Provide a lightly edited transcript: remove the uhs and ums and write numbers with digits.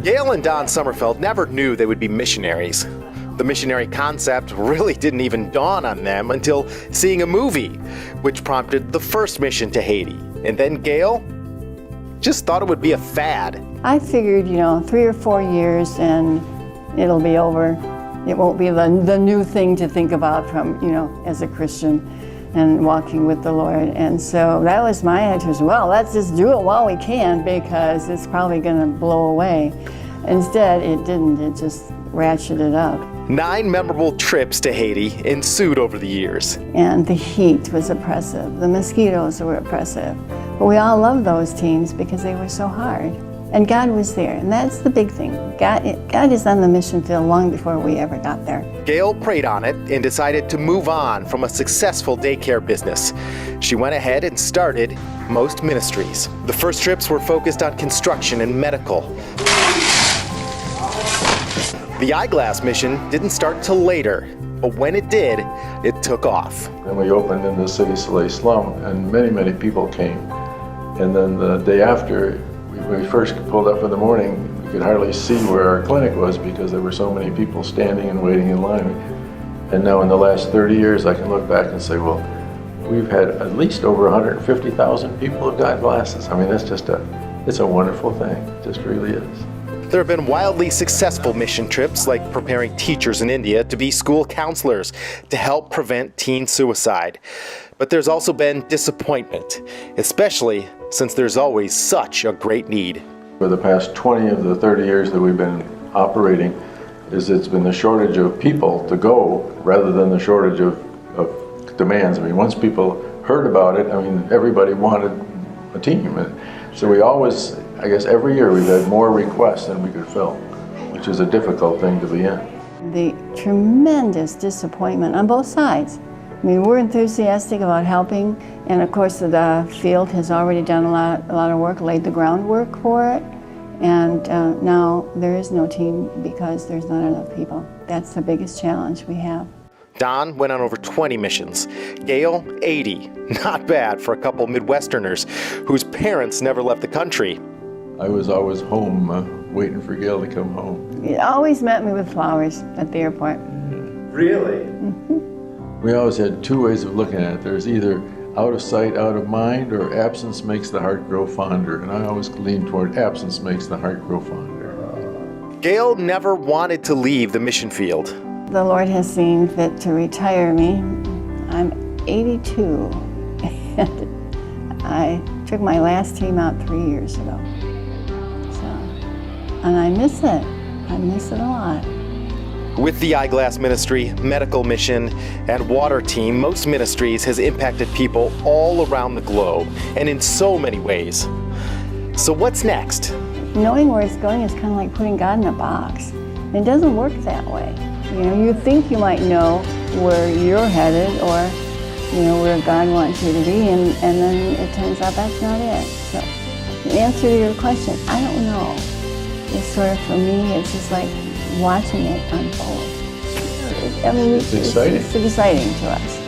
Gail and Don Sommerfeld never knew they would be missionaries. The missionary concept really didn't even dawn on them until seeing a movie, which prompted the first mission to Haiti. And then Gail just thought it would be a fad. I figured, 3 or 4 years and it'll be over. It won't be the new thing to think about from, as a Christian and walking with the Lord. And so that was my attitude. Well, let's just do it while we can because it's probably going to blow away. Instead, it didn't. It just ratcheted up. 9 memorable trips to Haiti ensued over the years. And the heat was oppressive. The mosquitoes were oppressive. But we all loved those teams because they were so hard. And God was there, and that's the big thing. God is on the mission field long before we ever got there. Gail prayed on it and decided to move on from a successful daycare business. She went ahead and started MOST Ministries. The first trips were focused on construction and medical. The eyeglass mission didn't start till later, but when it did, it took off. Then we opened in the City Soleil slum, and many people came. And then the day after, when we first pulled up in the morning, we could hardly see where our clinic was because there were so many people standing and waiting in line. And now in the last 30 years, I can look back and say, well, we've had at least over 150,000 people who've got glasses. I mean, it's a wonderful thing. It just really is. There have been wildly successful mission trips, like preparing teachers in India to be school counselors to help prevent teen suicide. But there's also been disappointment, especially since there's always such a great need. For the past 20 of the 30 years that we've been operating, it's been the shortage of people to go rather than the shortage of demands. I mean, once people heard about it, everybody wanted a team. So we always, I guess every year we've had more requests than we could fill, which is a difficult thing to be in. The tremendous disappointment on both sides. We're enthusiastic about helping, and of course the field has already done a lot of work, laid the groundwork for it, and now there is no team because there's not enough people. That's the biggest challenge we have. Don went on over 20 missions. Gail, 80. Not bad for a couple Midwesterners whose parents never left the country. I was always home, waiting for Gail to come home. He always met me with flowers at the airport. Really? Mm-hmm. We always had 2 ways of looking at it. There's either out of sight, out of mind, or absence makes the heart grow fonder. And I always lean toward absence makes the heart grow fonder. Gail never wanted to leave the mission field. The Lord has seen fit to retire me. I'm 82, and I took my last team out 3 years ago. And I miss it. I miss it a lot. With the Eyeglass Ministry, Medical Mission, and Water Team, MOST Ministries has impacted people all around the globe and in so many ways. So what's next? Knowing where it's going is kind of like putting God in a box. It doesn't work that way. You think you might know where you're headed or where God wants you to be, and then it turns out that's not it. So the answer to your question, I don't know. It's sort of, for me, it's just like watching it unfold. It's exciting. It's exciting to us.